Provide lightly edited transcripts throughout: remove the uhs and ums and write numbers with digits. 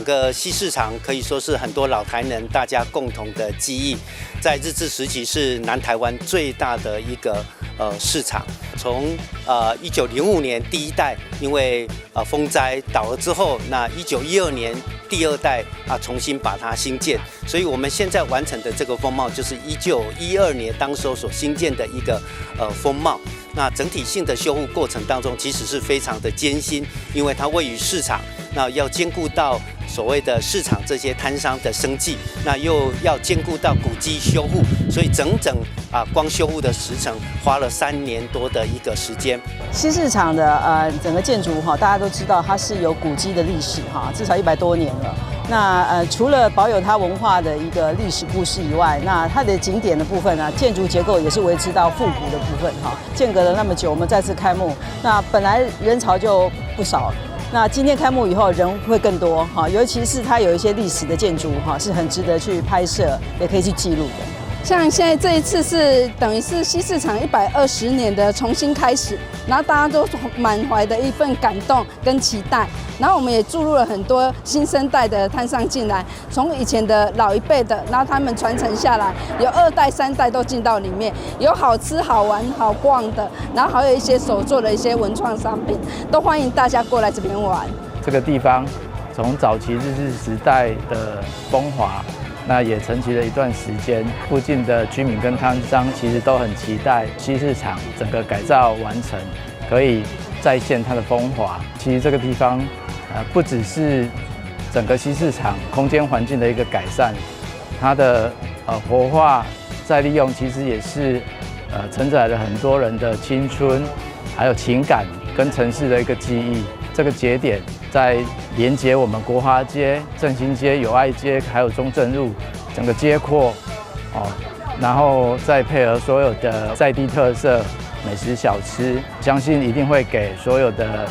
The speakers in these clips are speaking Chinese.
个西市场可以说是很多老台人大家共同的记忆，在日治时期是南台湾最大的一个市场。从1905年第一代因为风灾倒了之后，那1912年第二代重新把它兴建，所以我们现在完成的这个风貌就是1912年当时候所兴建的一个风貌。那整体性的修复过程当中，其实是非常的艰辛，因为它位于市场，那要兼顾到所谓的市场这些摊商的生计，那又要兼顾到古迹修复，所以整光修复的时程花了3年多的一个时间。西市场的整个建筑大家都知道它是有古迹的历史至少100多年了。那除了保有它文化的一个历史故事以外，那它的景点的部分建筑结构也是维持到复古的部分间隔了那么久，我们再次开幕，那本来人潮就不少。那今天开幕以后人会更多尤其是它有一些历史的建筑是很值得去拍摄，也可以去记录的。像现在这一次是等于是西市场120年的重新开始，然后大家都满怀的一份感动跟期待，然后我们也注入了很多新生代的摊商进来，从以前的老一辈的，然后他们传承下来，有2代3代都进到里面，有好吃好玩好逛的，然后还有一些手做的一些文创商品，都欢迎大家过来这边玩。这个地方从早期日治时代的风华，那也沉寂了一段时间，附近的居民跟摊商其实都很期待西市场整个改造完成，可以再现它的风华。其实这个地方，不只是整个西市场空间环境的一个改善，它的活化再利用，其实也是承载了很多人的青春，还有情感跟城市的一个记忆。这个节点在连接我们国华街、振兴街、友爱街，还有中正路整个街廓然后再配合所有的在地特色美食小吃，相信一定会给所有的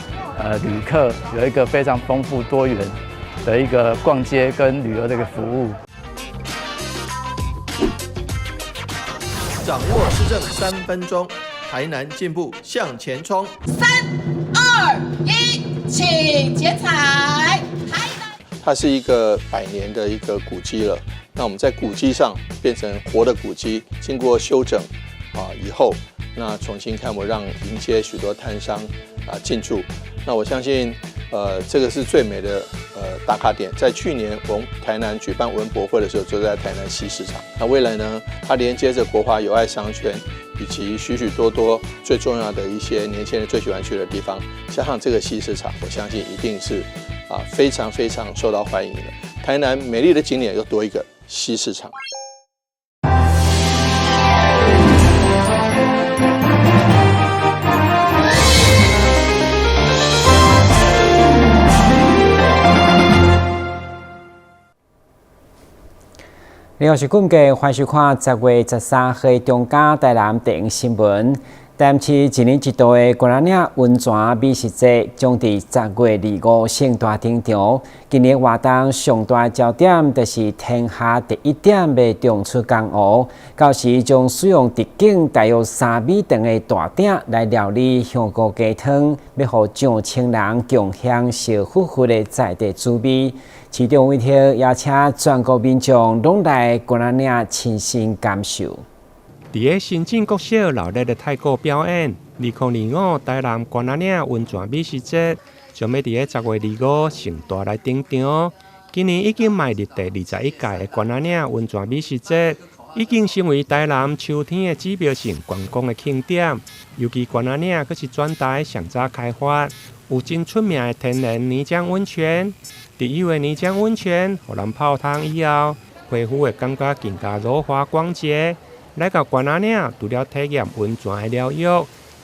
旅客有一个非常丰富多元的一个逛街跟旅游的一个服务。掌握市政3分钟，台南进步向前冲。3、2、1，请剪彩。它是一个100年的一个古迹了。那我们在古迹上变成活的古迹，经过修整以后，那重新开幕，让迎接许多摊商进驻。那我相信，这个是最美的打卡点。在去年我们台南举办文博会的时候，就在台南西市场。那未来呢，它连接着国华友爱商圈，以及许许多多最重要的一些年轻人最喜欢去的地方，加上这个西市场，我相信一定是非常非常受到欢迎的。台南美丽的景点又多一个西市场。你好，是今季欢迎收看10月13号的中嘉台南电影新闻。台南市一年一度的关仔岭温泉美食节将在10月25盛大登场。今年活动上大焦点就是天下第一点要重出江湖，到时将使用直径大约3米长的大鼎来料理香菇鸡汤，要互上千人共享小富富的在地滋味。其中一条邀请全国民众拢来关仔岭亲身感受。伫个新进国小热烈的泰国表演，2025台南关仔岭温泉美食节将要伫个10月25盛大来登场。今年已经迈入第21届的关仔岭温泉美食节，已经成为台南秋天的指标性观光的景点。尤其关仔岭阁是全台上早开发，有真出名的天然泥浆温泉。第一位泥浆温泉，互人泡汤以后，皮肤会感觉更加柔滑光洁。来到关仔岭，除了体验温泉的疗愈，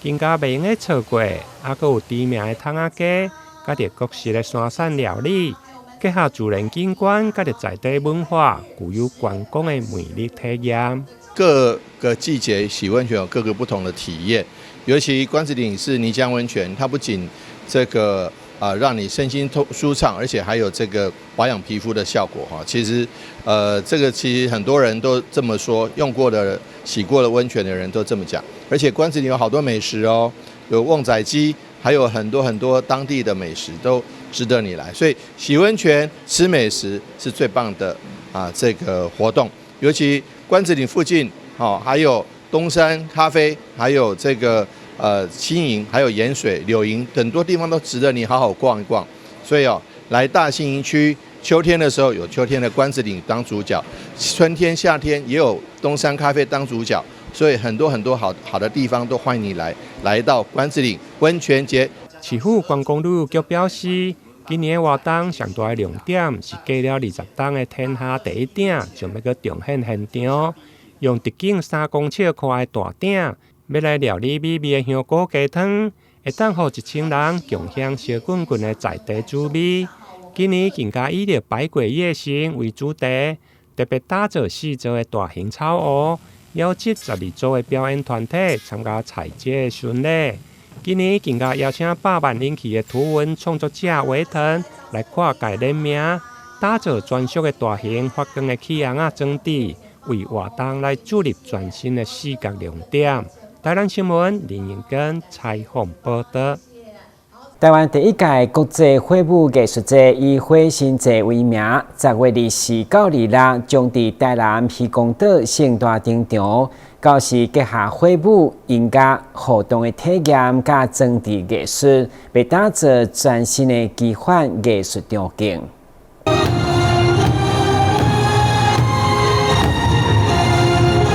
更加袂用的错过，还佫有知名的汤仔鸡，甲着各式的山产料理，结合自然景观，甲着在地文化，具有观光的魅力体验。各个季节洗温泉有各个不同的体验，尤其关子岭是泥浆温泉，它不仅这个让你身心舒畅，而且还有这个保养皮肤的效果哈。其实这个其实很多人都这么说，用过的、洗过的温泉的人都这么讲。而且关子岭有好多美食哦，有旺仔鸡，还有很多当地的美食都值得你来。所以洗温泉、吃美食是最棒的这个活动，尤其关子岭附近还有东山咖啡，还有这个新营，还有盐水、柳营，很多地方都值得你好好逛一逛。所以来大新营区，秋天的时候有秋天的关子岭当主角，春天、夏天也有东山咖啡当主角。所以很多好的地方都欢迎你来到关子岭温泉节。市府观光旅游局表示，今年的活动上大的亮点是隔了20栋的天下第一顶，将要去重现现场，用直径3公尺宽的大鼎，要来料理美味的香菇鸡汤，会当予1000人共享小滚滚的在地滋味。今年更加以着百鬼夜行为主题，特别打造4座的大型草屋。邀请12组的表演团体参加采节的巡礼。今年更加邀请8万人气的图文创作者维腾来跨界联名，打造专属的大型发光的起红装置，为活动来注入全新的视觉亮点。台南新闻林彦根采访报道。台湾第一届国际火舞艺术节以火星节为名，10月24到26将伫台南渔光岛盛大登场。到时结合火舞、音乐、互动的体验甲装置艺术，被打造全新的奇幻艺术场景。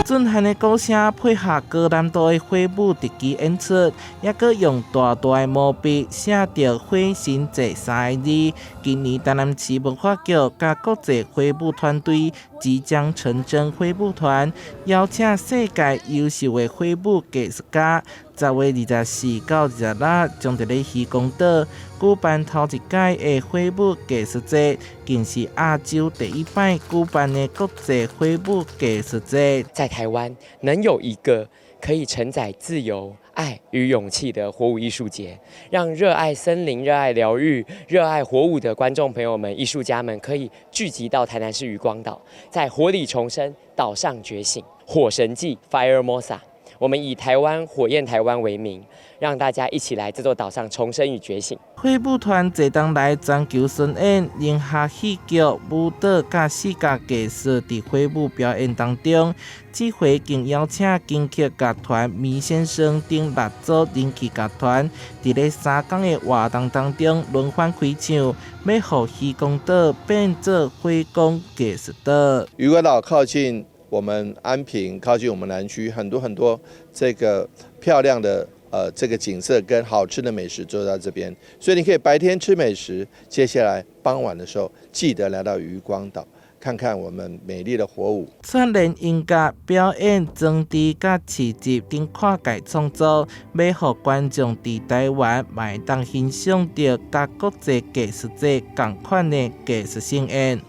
震撼的鼓声配合高难度的火舞特技演出，也搁用大大的毛笔写着“火星节”3个字。今年台南市文化局甲国际火舞团队即将成真火舞团，邀请世界优秀的火舞艺术家。10月24到26将伫咧渔光岛举办头一届的火舞艺术节，更是亚洲第一摆举办的国际火舞艺术节。在台湾能有一个可以承载自由、爱与勇气的火舞艺术节，让热爱森林、热爱疗愈、热爱火舞的观众朋友们、艺术家们可以聚集到台南市渔光岛，在火里重生，岛上觉醒。火神祭 Fire Mosa。我们以台湾火焰台湾为名，让大家一起来这座岛上重生与觉醒。火舞团坐当来全球巡演，联合戏剧、舞蹈甲视觉艺术伫火舞表演当中。这回更邀请京剧乐团米先生等6组人气乐团，伫咧3天的活动当中轮番开唱，要互渔光岛变作火光艺术岛。渔光岛靠近我们安平，靠近我们南区，很多这个漂亮的这个景色跟好吃的美食都在这边，所以你可以白天吃美食，接下来傍晚的时候记得来到渔光岛，看看我们美丽的火舞。串联音乐、表演、装置甲市集等跨界创作，要互观众伫台湾嘛会当欣赏到甲国际艺术节同款的艺术盛宴。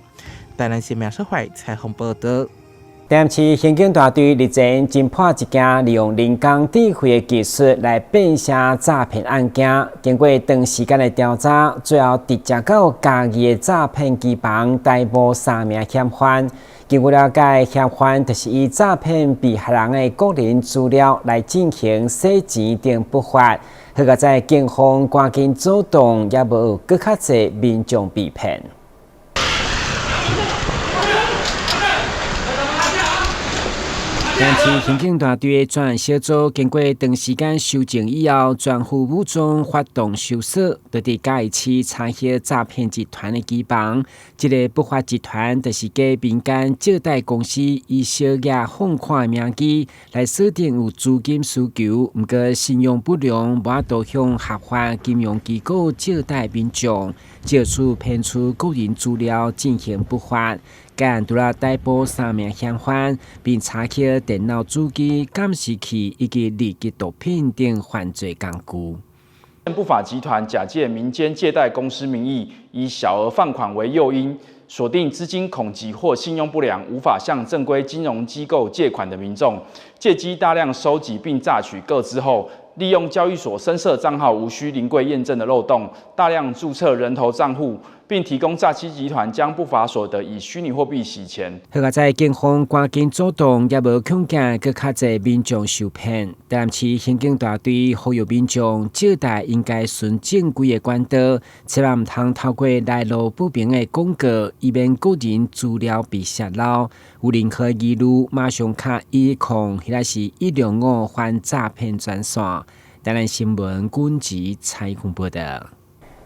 台南市民社会采访报道。台南市刑警大队日前侦破一件利用人工智慧的技术来变成诈骗案件，经过长时间的调查，最后直接到嘉义的诈骗机房逮捕3名嫌犯。经过了解，嫌犯就是以诈骗被害人的个人资料来进行洗钱等不法。好在警方赶紧阻挡，也无有更较侪民众被骗。台南市刑警大队的专案小组经过长时间修正以后，全副武装发动搜索，就伫嘉义市查获诈骗集团的基房。这个不法集团就是假民间借贷公司以小额放款的名义来锁定有资金需求，不过信用不良，无法度向合法金融机构借贷民众，借出骗取个人资料进行不法。干除了逮捕3名嫌犯，并查获电脑主机、监视器以及二级毒品等犯罪工具。不法集团假借民间借贷公司名义，以小额放款为诱因，锁定资金恐急或信用不良、无法向正规金融机构借款的民众，借机大量收集并榨取个资后，利用交易所深设账号无需临柜验证的漏洞，大量注册人头账户，并提供诈欺集团将不法所得以虚拟货币洗钱。好在警方赶紧主动，也无恐惊更较侪民众受骗。台南市刑警大队呼吁民众，借贷应该顺正规的管道，千万唔通透过来路不明的广告，以免个人资料被泄露。有任何疑虑，马上卡110，迄个是165反诈骗专线。台南新闻军集采访报道。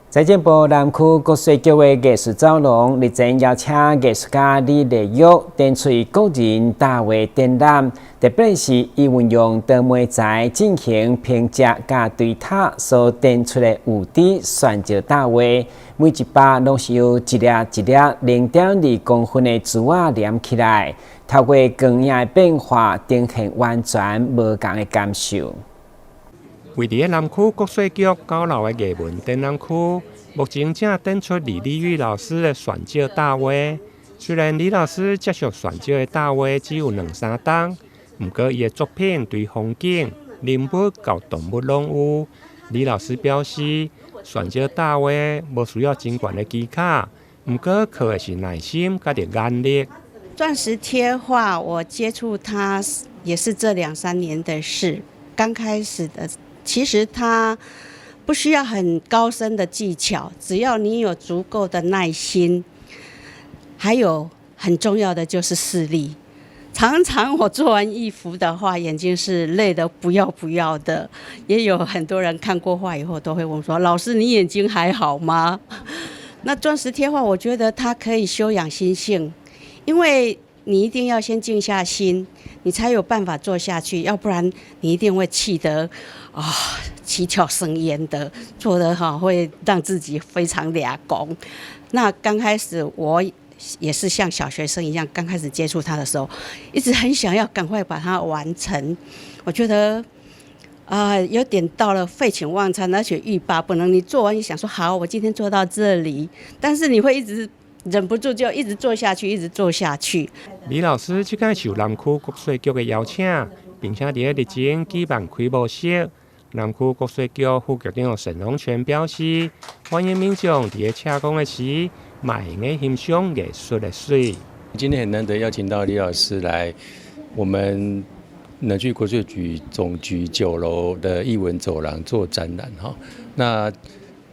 财政部南区国税局的艺术走廊，日前邀请艺术家李丽玉展出个人大画展览，特别是伊运用多媒材进行拼接甲对塔所展出的5D 选照大画，每一把拢是由一粒一粒0.2公分的珠仔连起来，透过光影的变化，呈现完全无同的感受。位伫南区国税局高楼的艺文展览区，目前正展出李丽玉老师的选照大画。虽然李老师接受选照的大画只有2-3档，不过伊的作品对风景、人物到动物拢有。李老师表示，选照大画无需要真悬的技巧，不过靠的是耐心甲着眼力。钻石贴画，我接触它也是这2-3年的事。刚开始的。其实它不需要很高深的技巧，只要你有足够的耐心，还有很重要的就是视力。常常我做完一幅的画，眼睛是累得不要不要的。也有很多人看过画以后都会问说：“老师，你眼睛还好吗？”那钻石贴画，我觉得它可以修养心性，因为你一定要先静下心，你才有办法做下去，要不然你一定会气得七窍生烟的，做得好会让自己非常俩公。那刚开始我也是像小学生一样，刚开始接触它的时候，一直很想要赶快把它完成。我觉得有点到了废寝忘餐，而且欲罢不能。你做完你想说好，我今天做到这里，但是你会一直忍不住就一直做下去，一直做下去。李老师即届受南区国税局的邀请，并且伫日前举办开幕式。南区国税局副局长沈荣全表示，欢迎民众伫车公的时，卖用的欣赏艺术的水。今天很难得邀请到李老师来我们南区国税局总局9楼的艺文走廊做展览哈。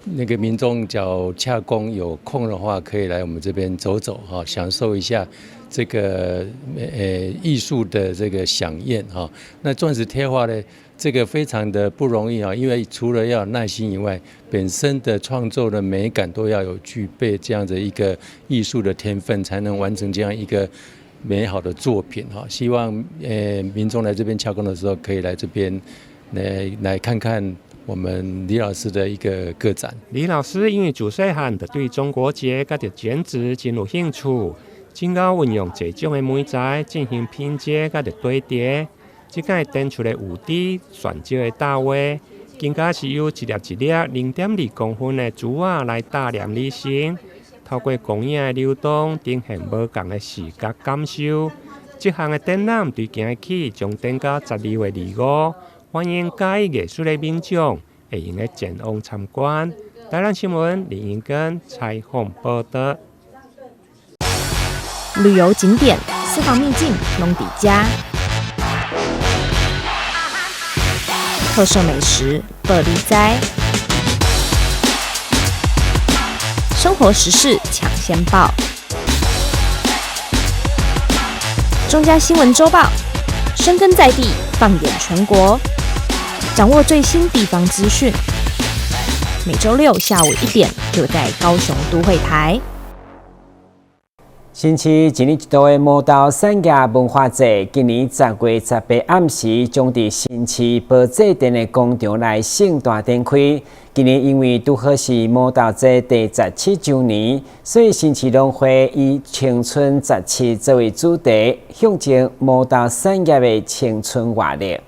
那个民众只要洽公有空的话，可以来我们这边走走哈，享受一下这个艺术的这个飨宴哈。那钻石贴画呢，这个非常的不容易啊，因为除了要有耐心以外，本身的创作的美感都要有具备这样的一个艺术的天分，才能完成这样一个美好的作品哈。希望民众来这边洽公的时候，可以来这边来看看我们李老师的一个个展。李老师因为自细汉就对中国结甲着剪纸真有兴趣，真够运用这种的媒材进行拼接甲着堆叠。即届展出的5D 选照的大画，更加是由一粒一粒0.2公分的珠仔来打量而成，透过光影的流动，呈现无同的视觉感受。这项的展览对今日起将展到12月25，欢迎介意艺术的民众会用的前往参观。台南新闻李英根采访报道。旅游景点、私房秘境拢底家。特色美食乐力哉，生活时事抢先报，中嘉新闻周报，深耕在地，放眼全国，掌握最新地方资讯。每周6下午1点，就在高雄都会台。新市一年一度的舞蹈产业文化节，今年10月18暗时将伫新市宝济店的广场内盛大展开。今年因为拄好是舞蹈节第17周年，所以新市农会以青春17作为主题，象征舞蹈产业的青春活力。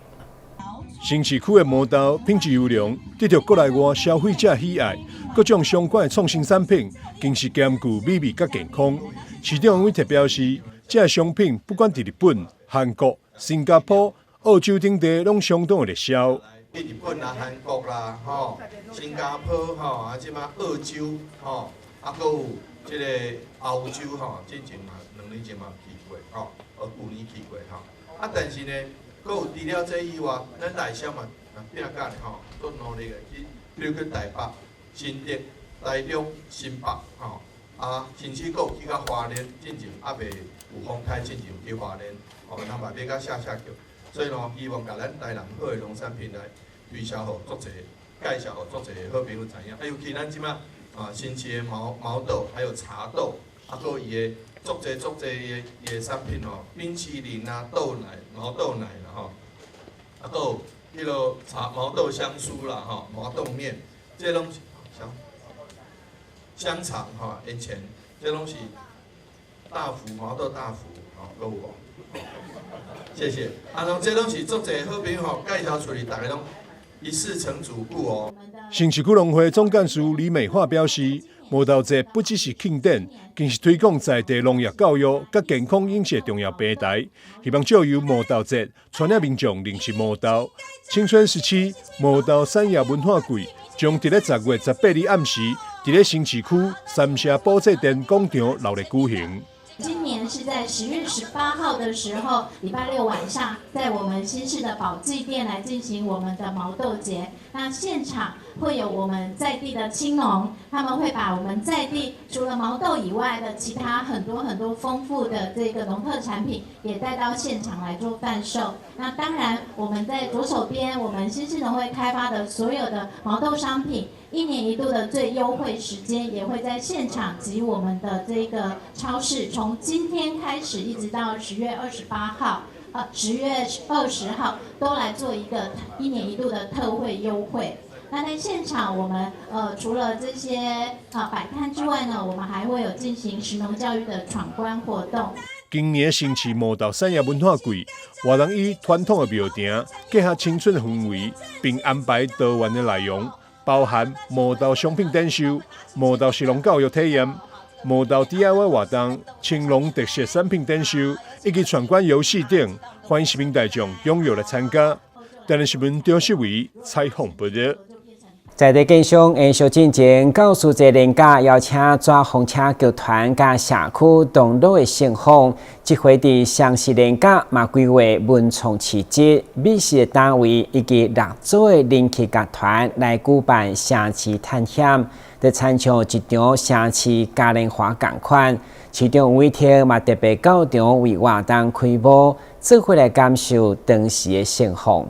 新市区的舞蹈品质优良，得到国内外消费者喜爱，各种相关的创新产品，更是兼具美味甲健康。市长委特表示，这商品不管伫日本、韩国、新加坡、澳洲等地，拢相当的热销。日本啦、韩国啦、新加坡即马澳洲啊，搁有即个欧洲吼，进前嘛2年前嘛去过吼，去年去过吼。啊，但是呢，搁有除了这以外，咱内省嘛拼干的吼，做努力的去，比如去台北、新竹、台中、新北吼，啊，甚至搁有去到花莲，进前还未有风台，进前去花莲，吼，咱嘛要甲下桥。所以呢，希望甲咱台南好的农产品来推销互足侪，介绍互足侪好朋友知影。尤其咱即马新奇的毛豆，还有茶豆，啊，搁伊的足侪伊的产品吼，冰淇淋啊、豆奶、毛豆奶啦吼，啊，搁有迄落毛豆香酥啦吼，毛豆面，这拢是香肠吼，以前这拢是大福毛豆大福吼，搁有无？谢谢。啊，拢这拢是足侪好朋友吼介绍出去，大家拢一试成主顾哦。新市区农会总干事李美化表示，毛豆节不只是庆典，更是推广在地农业教育甲健康饮食的重要平台。希望借由毛豆节，传染民众认识毛豆。青春时期毛豆产业文化季将伫咧10月18日暗时，伫咧新市区三社宝济店广场热烈举行。今年是在10月18号的时候，礼拜六晚上，在我们新市的宝济店来进行我们的毛豆节。那现场会有我们在地的青农，他们会把我们在地除了毛豆以外的其他很多丰富的这个农特产品，也带到现场来做贩售。那当然，我们在左手边，我们新市农会开发的所有的毛豆商品，1年1度的最优惠时间，也会在现场及我们的这个超市，从今天开始一直到10月28号。10月20号都来做一个1年1度的特惠优惠。那在现场，我们除了这些摆摊之外呢，我们还会有进行食农教育的闯关活动。今年新市毛豆产业文化季，活动以传统的庙埕结合青春氛围，并安排多元的内容，包含毛豆商品展售、毛豆食农教育体验、毛豆 DIY 活动、青农特色产品展售，以及闯关游戏等，欢迎市民大众踊跃来参加。台南新闻张世伟采访报道。在地建商的小进前，告诉这人家邀请抓风车剧团甲社区同乐的盛况。这回伫湘西人家嘛规划文创市集、美食单位以及6组的人气剧团来举办城市探险，在参像一场城市嘉年华同款。其中有一天嘛特别到场为活动开幕，做伙来感受当时的盛况。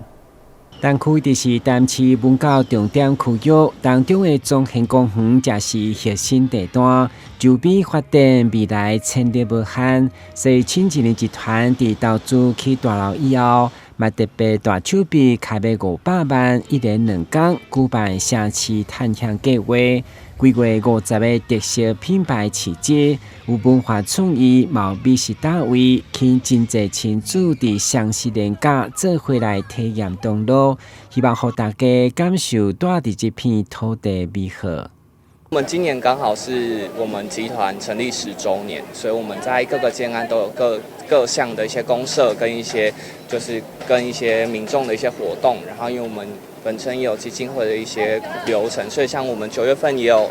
东区就是台市文教重点区域，当中的中兴公园才是核心地段，周边发展未来潜力无限。所以青年集团伫投资起大楼以后，嘛特别大手笔开卖500万，1连2天举办城市探险计划。规划50个特色品牌市集，有文化创意、毛美食单位，请真侪亲子伫湘西人家做伙来体验同乐，希望让大家感受住伫这片土地美好。我们今年刚好是我们集团成立10周年，所以我们在各个建案都有各项的一些公社跟一些跟一些民众的一些活动，然后因为我们本身也有基金会的一些流程，所以像我们9月份也有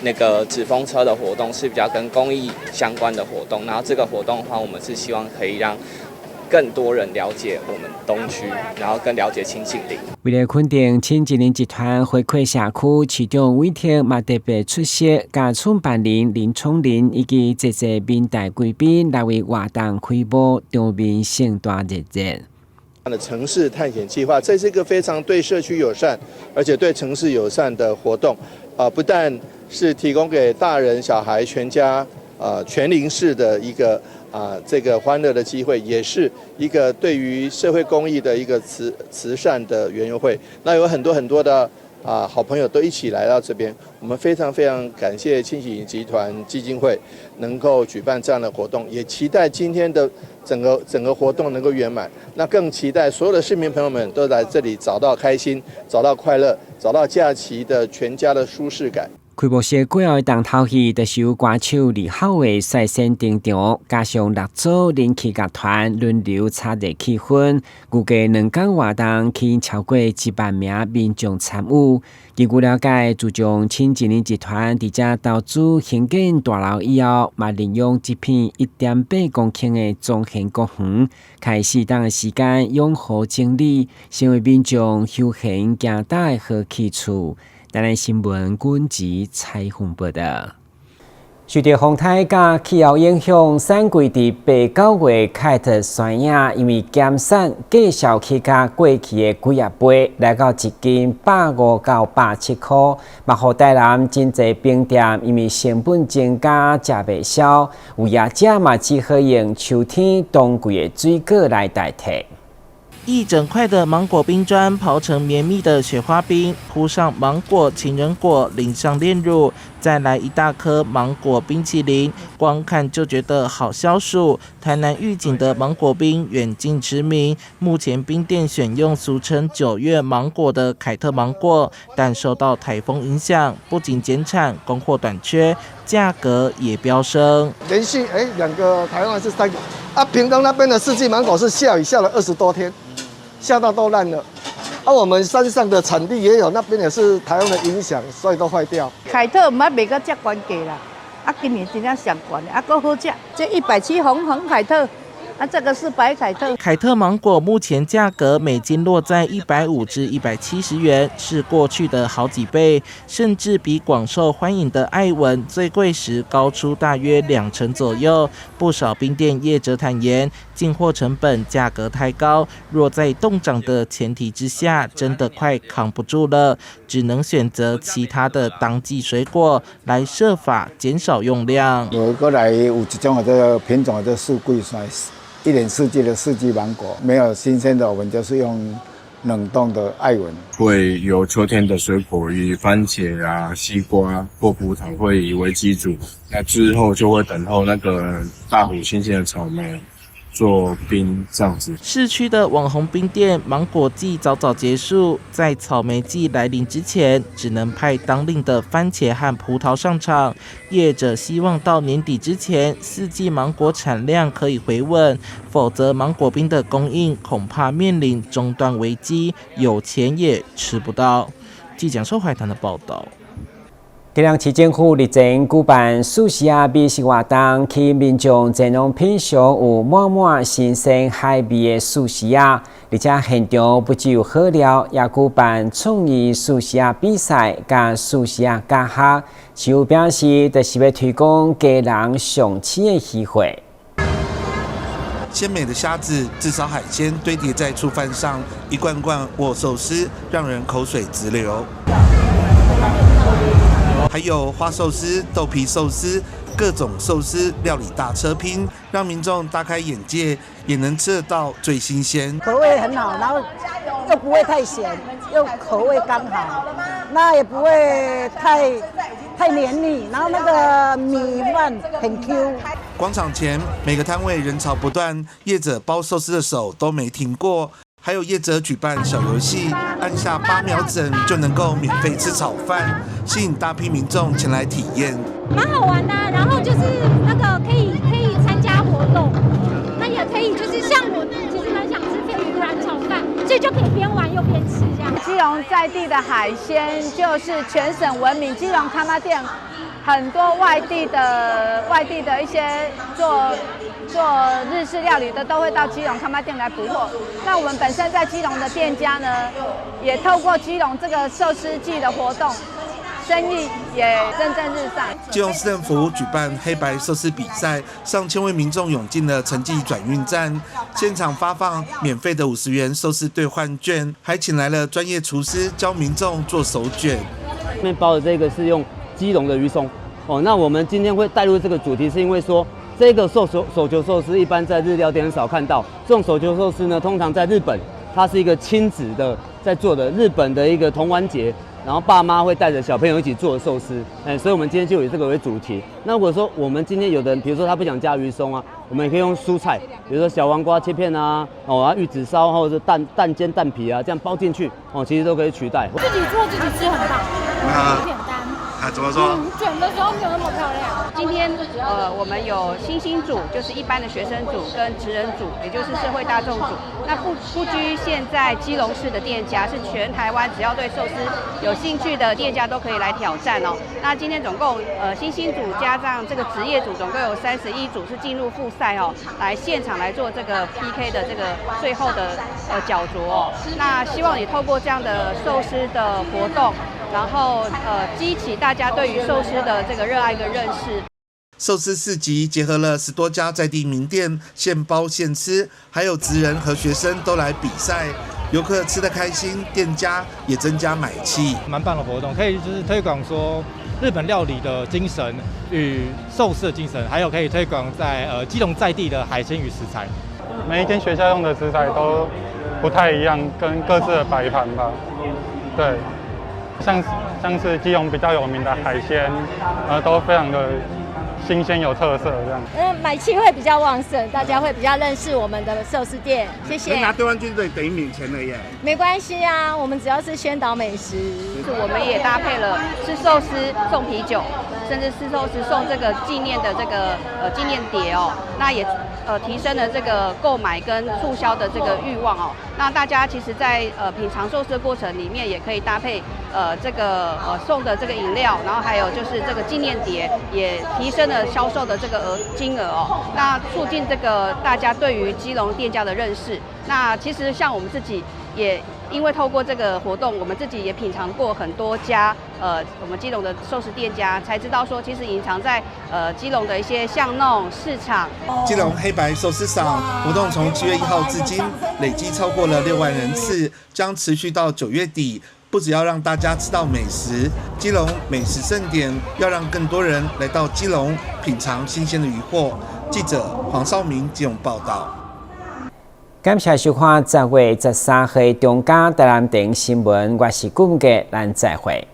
那个纸风车的活动，是比较跟公益相关的活动。然后这个活动的话，我们是希望可以让更多人了解我们东区，然后更了解清境岭。为了肯定青年人集团回馈社区，其中有一天嘛特别出席，甲创办人林聪林以及这些民代贵宾来为活动开幕，场面盛大热烈。的城市探险计划，这是一个非常对社区友善，而且对城市友善的活动。不但是提供给大人小孩全家全龄式的一个这个欢乐的机会，也是一个对于社会公益的一个慈善的园游会。那有很多的好朋友都一起来到这边，我们非常感谢青喜集团基金会能够举办这样的活动，也期待今天的整个活动能够圆满。那更期待所有的市民朋友们都来这里找到开心，找到快乐，找到假期的全家的舒适感。开幕式过后的重头戏，就是由歌手李孝伟率先登场，加上6组人气乐团轮流插热气氛，预计2天活动吸引超过1万名民众参与。根据了解，自从新一年集团伫遮投资兴建大楼以后，嘛利用这片1.8公顷的中型公园，开适当的时间养护整理，成为民众休闲行搭的好去处。台湾新闻军集采访报道。受到风台甲气候影响，产季伫8、9月开特山影，因为减产，价销起价过去的几啊倍，来到1斤150到170块。嘛，互台南真侪冰店因为成本增加，食袂消，有业者嘛只好用秋天、冬季的水果来代替。一整块的芒果冰砖刨成绵密的雪花冰，铺上芒果、情人果，淋上炼乳，再来一大颗芒果冰淇淋，光看就觉得好消暑。台南玉井的芒果冰远近驰名，目前冰店选用俗称9月芒果的凯特芒果，但受到台风影响，不仅减产，供货短缺，价格也飙升。连续2个台湾是3个啊，屏东那边的四季芒果是下雨下了20多天。下到都烂了，我们山上的产地也有，那边也是台风的影响，所以都坏掉。凯特唔捌卖到这高价啦，今年真正上悬的，够好吃。这170红凯特，这个是白凯特。凯特芒果目前价格每斤落在150至170元，是过去的好几倍，甚至比广受欢迎的爱文最贵时高出大约2成左右。不少冰店业者坦言，进货成本价格太高，若在冻涨的前提之下，真的快扛不住了，只能选择其他的当季水果来设法减少用量。我过来有一种这个品种的四季酸。1年4季的4季芒果，没有新鲜的，我们就是用冷冻的爱文。会有秋天的水果，以番茄啊、西瓜或葡萄会以为基础，那之后就会等候那个大湖新鲜的草莓做冰这样子。市区的网红冰店芒果季早早结束，在草莓季来临之前，只能派当令的番茄和葡萄上场。业者希望到年底之前，4季芒果产量可以回稳，否则芒果冰的供应恐怕面临中断危机，有钱也吃不到。记者受海棠的报道。今日市政府日前举办素食美食活动，吸引民众前往品尝有满满新鲜海味的素食而且现场不只有好料，也举办创意素食比赛甲素食教学，市府表示，就是要推广家人上市的机会。鲜美的虾子、炙烧海鲜堆叠在醋饭上，一罐罐握寿司，让人口水直流。还有花寿司、豆皮寿司，各种寿司料理大车拼，让民众大开眼界，也能吃得到最新鲜。口味很好，然后又不会太咸，又口味刚好，那也不会太黏腻，然后那个米饭很 Q。广场前每个摊位人潮不断，业者包寿司的手都没停过。还有业者举办小游戏，按下8秒整就能够免费吃炒饭，吸引大批民众前来体验。蛮好玩的，然后就是那个可以参加活动，那也可以就是像我其实蛮想吃鲱鱼卵炒饭，所以就可以边玩又边吃这样。基隆在地的海鲜就是全省闻名，基隆康妈店很多外地的一些做日式料理的都会到基隆康妈店来补货。那我们本身在基隆的店家呢，也透过基隆这个寿司季的活动，生意也蒸蒸日上。基隆市政府举办黑白寿司比赛，上千位民众涌进了城际转运站，现场发放免费的50元寿司兑换券，还请来了专业厨师教民众做手卷。面包的这个是用基隆的鱼松哦，那我们今天会带入这个主题，是因为说这个手球寿司一般在日料店很少看到，这种手球寿司呢，通常在日本它是一个亲子的在做的，日本的一个童玩节，然后爸妈会带着小朋友一起做的寿司，所以我们今天就以这个为主题。那如果说我们今天有的人，比如说他不想加鱼松啊，我们也可以用蔬菜，比如说小黄瓜切片啊，玉子烧或者是蛋煎蛋皮啊，这样包进去，其实都可以取代。自己做自己吃很棒，很简单。怎么说？卷的时候没有那么漂亮。今天我们有新兴组，就是一般的学生组跟职人组，也就是社会大众组。那不拘现在基隆市的店家，是全台湾只要对寿司有兴趣的店家都可以来挑战哦。那今天总共新兴组加上这个职业组，总共有31组是进入复赛哦，来现场来做这个 PK 的这个最后的角逐哦。那希望也透过这样的寿司的活动，然后激起大家对于寿司的这个热爱跟认识。寿司市集结合了10多家在地名店，现包现吃，还有职人和学生都来比赛。游客吃得开心，店家也增加买气。蛮棒的活动，可以就是推广说日本料理的精神与寿司的精神，还有可以推广在基隆在地的海鲜与食材。每一间学校用的食材都不太一样，跟各自的摆盘吧。对，像是基隆比较有名的海鲜，都非常的新鲜有特色这样。买气会比较旺盛，大家会比较认识我们的寿司店。谢谢。拿兑换券等于免钱了耶。没关系啊，我们只要是宣导美食。我们也搭配了吃寿司送啤酒，甚至吃寿司送这个纪念的这个纪念碟哦。那也提升了这个购买跟促销的这个欲望哦。那大家其实在品尝寿司的过程里面，也可以搭配这个送的这个饮料，然后还有就是这个纪念碟，也提升了销售的这个金额哦。那促进这个大家对于基隆店家的认识。那其实像我们自己也因为透过这个活动，我们自己也品尝过很多家我们基隆的寿司店家，才知道说其实隐藏在基隆的一些巷弄市场。基隆黑白寿司赏活动从7月1号至今，累计超过了6万人次，将持续到9月底。不只要让大家吃到美食，基隆美食盛典要让更多人来到基隆品尝新鲜的渔获。记者黄少明基隆报道。感谢收看10月13日中嘉台南电新闻，我是顾文杰，咱再会。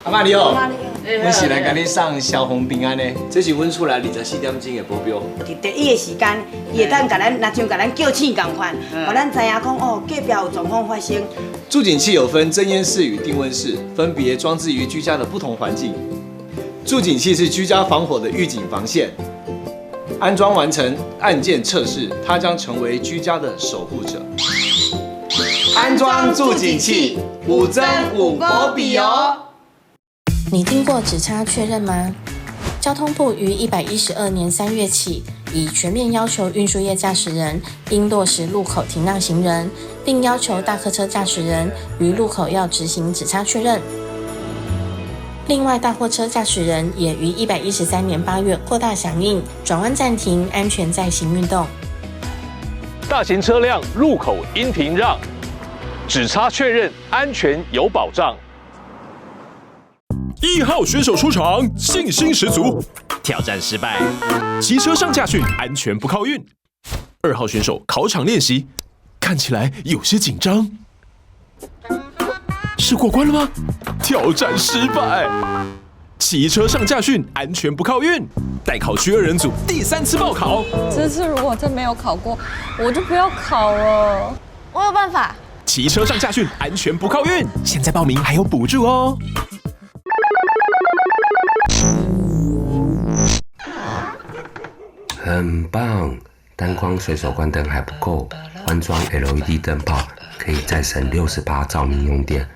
阿妈你好，我是来跟你送消防平安的，这是阮厝内24点钟的保镖。伫第一个时间，伊会当甲咱，若像甲咱叫醒同款，互咱知影讲哦，隔壁有状况发生。助警器有分侦烟室与定温室，分别装置于居家的不同环境。助警器是居家防火的预警防线。安装完成，按键测试，它将成为居家的守护者。安装助警器，5增5保庇哦。你听过指差确认吗？交通部于112年3月起，已全面要求运输业驾驶人应落实路口停让行人，并要求大客车驾驶人于路口要执行指差确认。另外，大货车驾驶人也于113年8月扩大响应，转弯暂停，安全再行运动。大型车辆路口应停让，指差确认，安全有保障。1号选手出场，信心十足。挑战失败，骑车上驾训，安全不靠运。2号选手考场练习，看起来有些紧张。是过关了吗？挑战失败。骑车上驾训，安全不靠运。代考区2人组第3次报考。这次如果真没有考过，我就不要考了。我有办法。骑车上驾训，安全不靠运。现在报名还有补助哦。很棒，单光随手关灯还不够，换装 LED 灯泡可以再省68照明用电，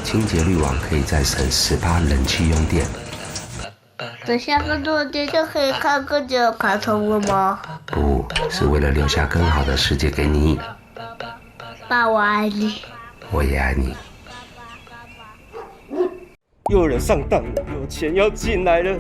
清洁滤网可以再省18冷气用电。等下更多的电就可以看更久的卡通了吗？不是为了留下更好的世界给你。爸，我爱你。我也爱你。又有人上当了，有钱要进来了。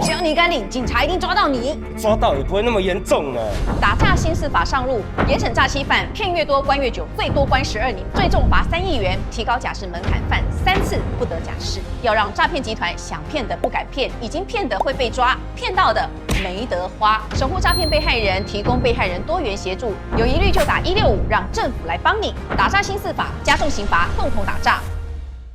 只要你敢领，警察一定抓到你。抓到也不会那么严重啊。打诈新司法上路，严惩诈欺犯，骗越多关越久，最多关12年，最重罚3亿元，提高假释门槛，犯3次不得假释。要让诈骗集团想骗的不敢骗，已经骗的会被抓，骗到的没得花。守护诈骗被害人，提供被害人多元协助，有疑虑就打165，让政府来帮你。打诈新司法，加重刑罚，共同打诈。